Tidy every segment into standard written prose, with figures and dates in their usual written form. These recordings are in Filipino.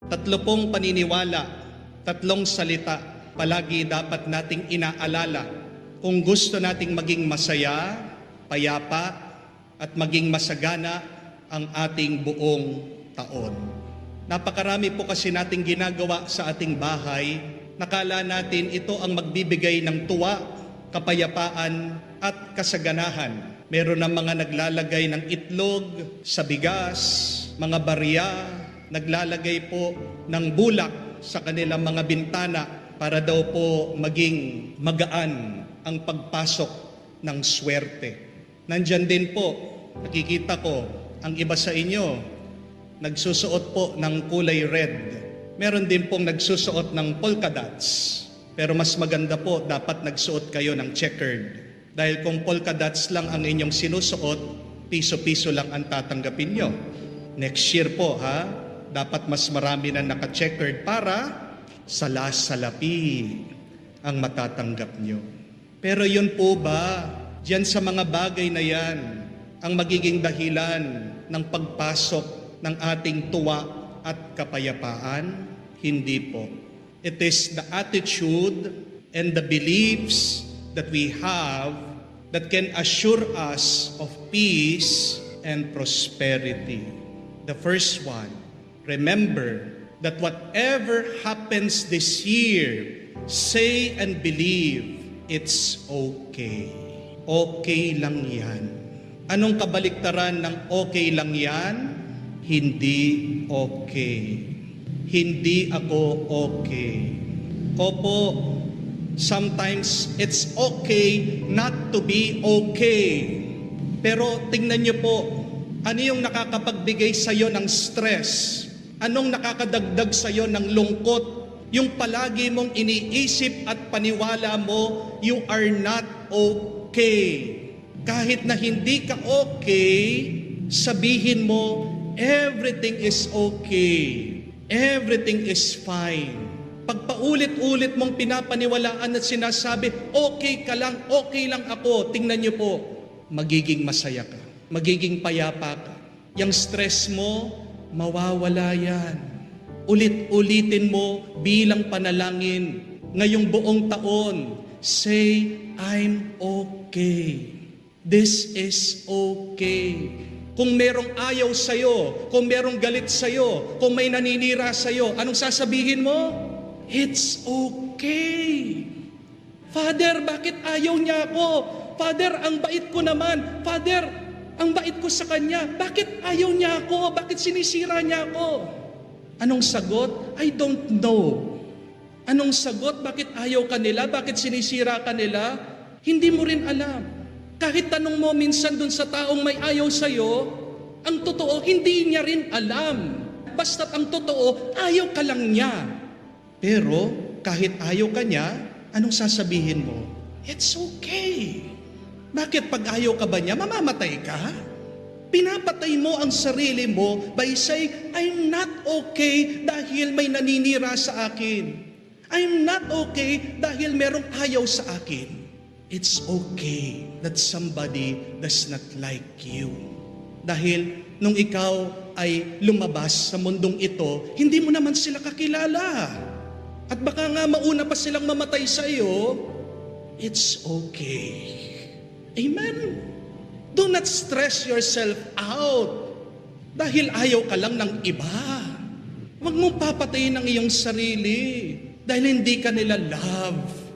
Tatlo pong paniniwala, tatlong salita, palagi dapat nating inaalala kung gusto nating maging masaya, payapa, at maging masagana ang ating buong taon. Napakarami po kasi nating ginagawa sa ating bahay, nakala natin ito ang magbibigay ng tuwa, kapayapaan, at kasaganahan. Meron ng mga naglalagay ng itlog sa bigas, mga barya, naglalagay po ng bulak sa kanilang mga bintana para daw po maging magaan ang pagpasok ng swerte. Nandyan din po, nakikita ko, ang iba sa inyo, nagsusuot po ng kulay red. Meron din pong nagsusuot ng polka dots. Pero mas maganda po, dapat nagsuot kayo ng checkered. Dahil kung polka dots lang ang inyong sinusuot, piso-piso lang ang tatanggapin nyo. Next year po, dapat mas marami na naka-checkered para salas-salapi ang matatanggap nyo. Pero yun po ba, diyan sa mga bagay na yan, ang magiging dahilan ng pagpasok ng ating tuwa at kapayapaan? Hindi po. It is the attitude and the beliefs that we have that can assure us of peace and prosperity. The first one, remember that whatever happens this year, say and believe it's okay. Okay lang yan. Anong kabaliktaran ng okay lang yan? Hindi okay. Hindi ako okay. Opo, sometimes it's okay not to be okay. Pero tingnan niyo po, ano yung nakakapagbigay sa'yo ng stress? Anong nakakadagdag sa'yo ng lungkot? Yung palagi mong iniisip at paniwala mo, you are not okay. Kahit na hindi ka okay, sabihin mo, everything is okay. Everything is fine. Pag paulit-ulit mong pinapaniwalaan at sinasabi, okay ka lang, okay lang ako, tingnan niyo po, magiging masaya ka, magiging payapa ka. Yung stress mo, mawawala yan. Ulit-ulitin mo bilang panalangin ngayong buong taon. Say, I'm okay. This is okay. Kung merong ayaw sa'yo, kung merong galit sa'yo, kung may naninira sa'yo, anong sasabihin mo? It's okay. Father, bakit ayaw niya ako? Father, ang bait ko naman. Father, ang bait ko sa kanya. Bakit ayaw niya ako? Bakit sinisira niya ako? Anong sagot? I don't know. Anong sagot? Bakit ayaw ka nila? Bakit sinisira ka nila? Hindi mo rin alam. Kahit tanong mo minsan dun sa taong may ayaw sa'yo, ang totoo, hindi niya rin alam. Basta't ang totoo, ayaw ka lang niya. Pero kahit ayaw ka niya, anong sasabihin mo? It's okay. Bakit pag ayaw ka ba niya, mamamatay ka? Pinapatay mo ang sarili mo by saying, I'm not okay dahil may naninira sa akin. I'm not okay dahil merong ayaw sa akin. It's okay that somebody does not like you. Dahil nung ikaw ay lumabas sa mundong ito, hindi mo naman sila kakilala. At baka nga mauna pa silang mamatay sa iyo, it's okay. Amen? Do not stress yourself out dahil ayaw ka lang ng iba. Huwag mong papatayin ang iyong sarili dahil hindi ka nila love.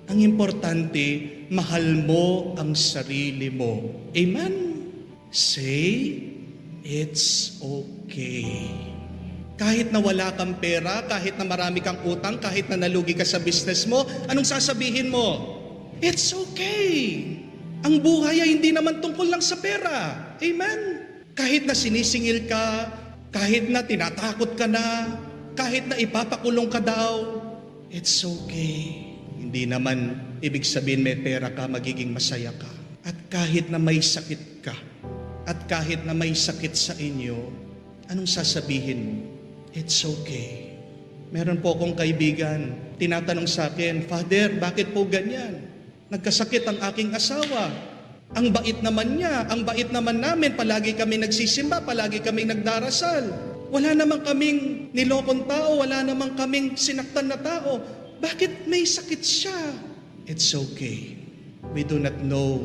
Ang importante, mahal mo ang sarili mo. Amen? Say, it's okay. Kahit na wala kang pera, kahit na marami kang utang, kahit na nalugi ka sa business mo, anong sasabihin mo? It's okay. Ang buhay ay hindi naman tungkol lang sa pera. Amen? Kahit na sinisingil ka, kahit na tinatakot ka na, kahit na ipapakulong ka daw, it's okay. Hindi naman ibig sabihin may pera ka, magiging masaya ka. At kahit na may sakit ka, at kahit na may sakit sa inyo, anong sasabihin mo? It's okay. Meron po akong kaibigan, tinatanong sa akin, Father, bakit po ganyan? Nagkasakit ang aking asawa. Ang bait naman niya, ang bait naman namin, palagi kami nagsisimba, palagi kami nagdarasal. Wala namang kaming nilokong tao, wala namang kaming sinaktan na tao. Bakit may sakit siya? It's okay. We do not know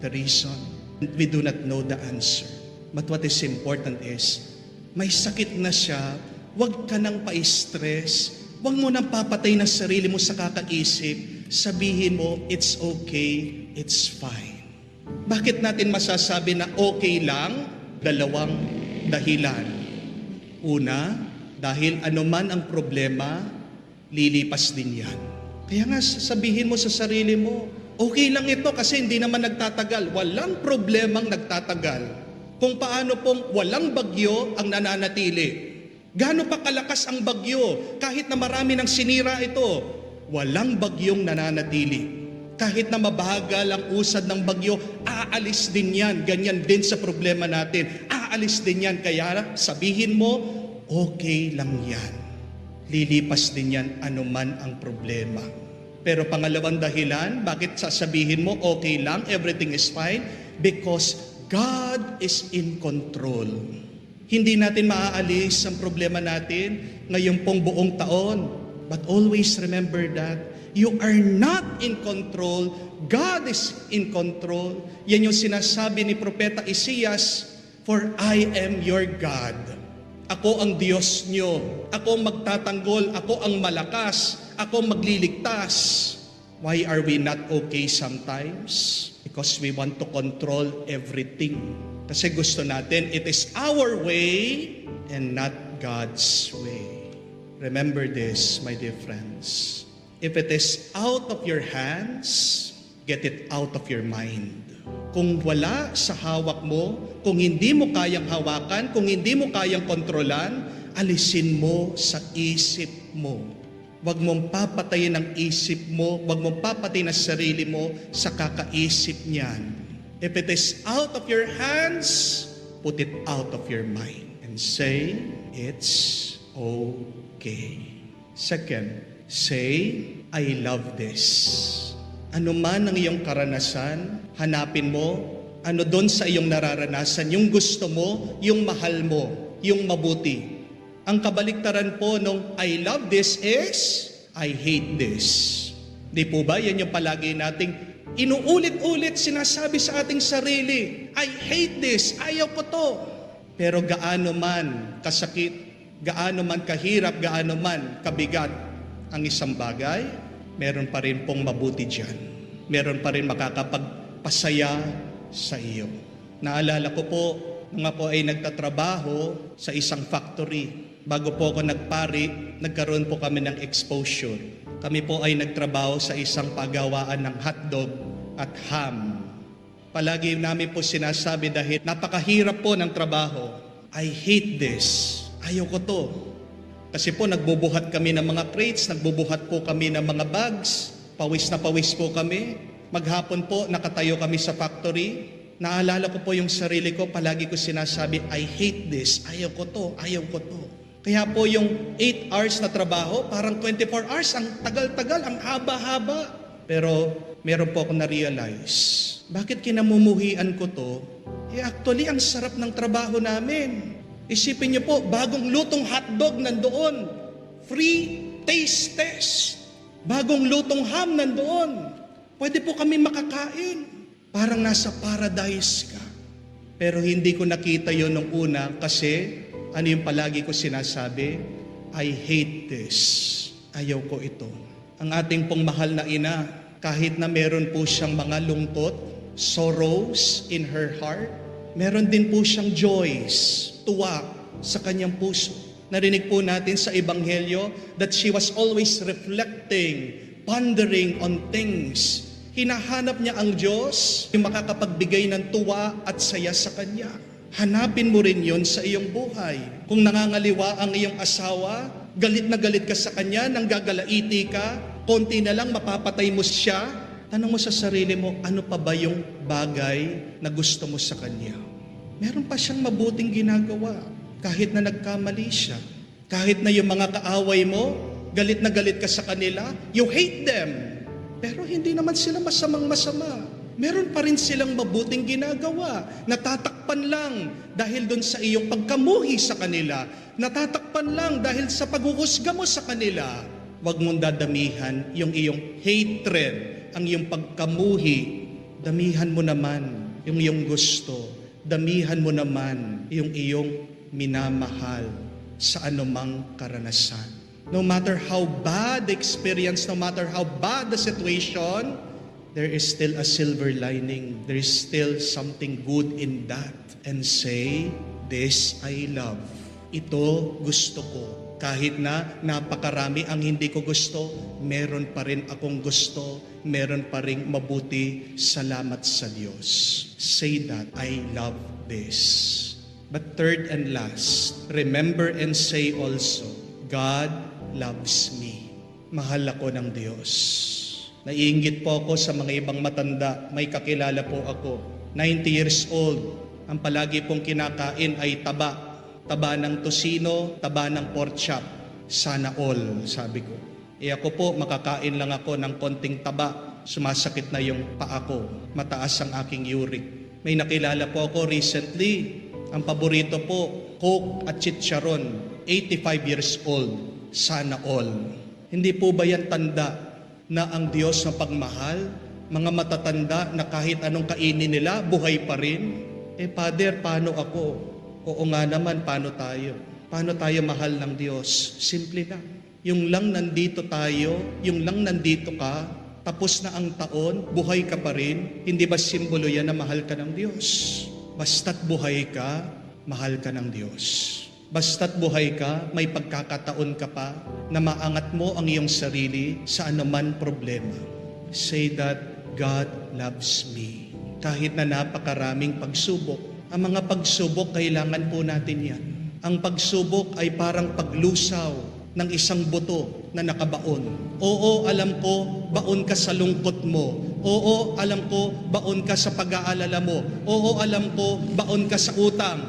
the reason. We do not know the answer. But what is important is, may sakit na siya, huwag ka nang pa-stress, huwag mo nang papatay ng sarili mo sa kakaisip, sabihin mo, it's okay, it's fine. Bakit natin masasabi na okay lang? Dalawang dahilan. Una, dahil anuman ang problema, lilipas din yan. Kaya nga sabihin mo sa sarili mo, okay lang ito kasi hindi naman nagtatagal. Walang problemang nagtatagal. Kung paano pong walang bagyo ang nananatili. Gaano pa kalakas ang bagyo, kahit na marami ng sinira ito, walang bagyong nananatili. Kahit na mabagal ang usad ng bagyo, aalis din yan. Ganyan din sa problema natin. Aalis din yan. Kaya sabihin mo, okay lang yan. Lilipas din yan anuman ang problema. Pero pangalawang dahilan, bakit sasabihin mo, okay lang, everything is fine? Because God is in control. Hindi natin maaalis ang problema natin ngayon pong buong taon. But always remember that you are not in control. God is in control. Yan yung sinasabi ni Propeta Isaias, for I am your God. Ako ang Diyos nyo. Ako ang magtatanggol. Ako ang malakas. Ako ang magliligtas. Why are we not okay sometimes? Because we want to control everything. Kasi gusto natin, it is our way and not God's way. Remember this, my dear friends. If it is out of your hands, get it out of your mind. Kung wala sa hawak mo, kung hindi mo kayang hawakan, kung hindi mo kayang kontrolan, alisin mo sa isip mo. Huwag mong papatayin ang isip mo, huwag mong papatayin ang sarili mo sa kakaisip niyan. If it is out of your hands, put it out of your mind and say, it's okay. Second, say, I love this. Ano man ang iyong karanasan, hanapin mo, ano doon sa iyong nararanasan, yung gusto mo, yung mahal mo, yung mabuti. Ang kabaliktaran po nung I love this is, I hate this. Di po ba? Yan yung palagi nating inuulit-ulit sinasabi sa ating sarili. I hate this. Ayaw ko to. Pero gaano man kasakit, gaano man kahirap, gaano man kabigat ang isang bagay, meron pa rin pong mabuti dyan. Meron pa rin makakapagpasaya sa iyo. Naalala ko po, nung ako ay nagtatrabaho sa isang factory. Bago po ako nagpari, nagkaroon po kami ng exposure. Kami po ay nagtrabaho sa isang pagawaan ng hotdog at ham. Palagi namin po sinasabi dahil napakahirap po ng trabaho. I hate this. Ayaw ko to. Kasi po nagbubuhat kami ng mga crates, nagbubuhat po kami ng mga bags, pawis na pawis po kami. Maghapon po nakatayo kami sa factory. Naalala ko po yung sarili ko, palagi ko sinasabi, I hate this, ayaw ko to, ayaw ko to. Kaya po yung 8 hours na trabaho, parang 24 hours, ang tagal-tagal, ang haba-haba. Pero meron po ako na-realize, bakit kinamumuhian ko to? Actually, ang sarap ng trabaho namin. Isipin niyo po, bagong lutong hotdog nandoon. Free taste test. Bagong lutong ham nandoon. Pwede po kami makakain. Parang nasa paradise ka. Pero hindi ko nakita yon nung una kasi ano yung palagi ko sinasabi? I hate this. Ayaw ko ito. Ang ating pong mahal na ina, kahit na meron po siyang mga lungkot, sorrows in her heart, meron din po siyang joys, tuwa sa kanyang puso. Narinig po natin sa Ebanghelyo that she was always reflecting, pondering on things. Hinahanap niya ang Diyos, yung makakapagbigay ng tuwa at saya sa Kanya. Hanapin mo rin yon sa iyong buhay. Kung nangangaliwa ang iyong asawa, galit na galit ka sa kanya, nanggagalaiti ka, konti na lang mapapatay mo siya, tanong mo sa sarili mo, ano pa ba yung bagay na gusto mo sa kanya? Meron pa siyang mabuting ginagawa, kahit na nagkamali siya. Kahit na yung mga kaaway mo, galit na galit ka sa kanila, you hate them. Pero hindi naman sila masamang masama. Meron pa rin silang mabuting ginagawa. Natatakpan lang dahil doon sa iyong pagkamuhi sa kanila. Natatakpan lang dahil sa paghuhusga mo sa kanila. Huwag mong dadamihan yung iyong hatred, ang iyong pagkamuhi. Damihan mo naman yung iyong gusto. Damihan mo naman yung iyong minamahal sa anumang karanasan. No matter how bad the experience, no matter how bad the situation, there is still a silver lining. There is still something good in that. And say, this I love. Ito gusto ko. Kahit na napakarami ang hindi ko gusto, meron pa rin akong gusto, meron pa rin mabuti. Salamat sa Diyos. Say that, I love this. But third and last, remember and say also, God loves me. Mahal ako ng Diyos. Naiinggit po ako sa mga ibang matanda. May kakilala po ako, 90 years old. Ang palagi pong kinakain ay taba. Taba ng tosino, taba ng pork chop. Sana all, sabi ko. Ako po, makakain lang ako ng konting taba. Sumasakit na yung paa ko. Mataas ang aking uric. May nakilala po ako recently. Ang paborito po, Coke at chicharon. 85 years old. Sana all. Hindi po ba yan tanda na ang Diyos na pagmahal, mga matatanda na kahit anong kainin nila, buhay pa rin? Father, paano ako? Oo nga naman, paano tayo? Paano tayo mahal ng Diyos? Simple lang. Yung lang nandito tayo, yung lang nandito ka, tapos na ang taon, buhay ka pa rin, hindi ba simbolo yan na mahal ka ng Diyos? Basta't buhay ka, mahal ka ng Diyos. Basta't buhay ka, may pagkakataon ka pa na maangat mo ang iyong sarili sa anuman problema. Say that God loves me. Kahit na napakaraming pagsubok, ang mga pagsubok, kailangan po natin yan. Ang pagsubok ay parang paglusaw ng isang buto na nakabaon. Oo, alam ko, baon ka sa lungkot mo. Oo, alam ko, baon ka sa pag-aalala mo. Oo, alam ko, baon ka sa utang.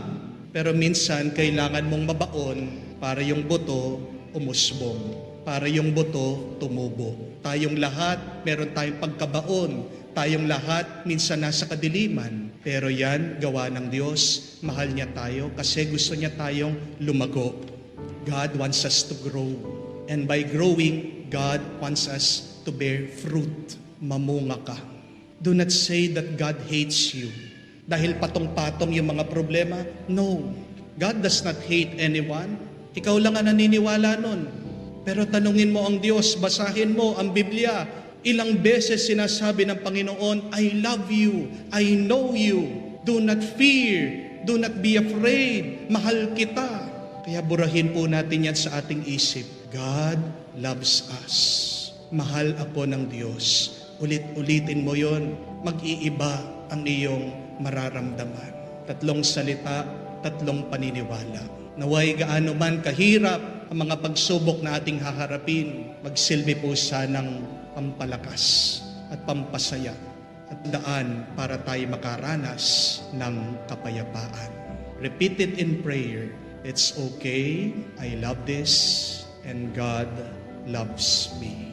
Pero minsan, kailangan mong mabaon para yung buto umusbong, para yung buto tumubo. Tayong lahat, meron tayong pagkabaon. Tayong lahat, minsan nasa kadiliman. Pero yan, gawa ng Diyos. Mahal niya tayo kasi gusto niya tayong lumago. God wants us to grow. And by growing, God wants us to bear fruit. Mamunga ka. Do not say that God hates you. Dahil patong-patong yung mga problema? No. God does not hate anyone. Ikaw lang ang naniniwala nun. Pero tanungin mo ang Diyos, basahin mo ang Biblia. Ilang beses sinasabi ng Panginoon, I love you, I know you, do not fear, do not be afraid, mahal kita. Kaya burahin po natin yan sa ating isip. God loves us. Mahal ako ng Diyos. Ulit-ulitin mo yon, mag-iiba ang iyong mararamdaman. 3 salita, 3 paniniwala. Naway gaano man kahirap ang mga pagsubok na ating haharapin, magsilbi po sanang pampalakas at pampasaya at daan para tayo makaranas ng kapayapaan. Repeat it in prayer. It's okay, I love this, and God loves me.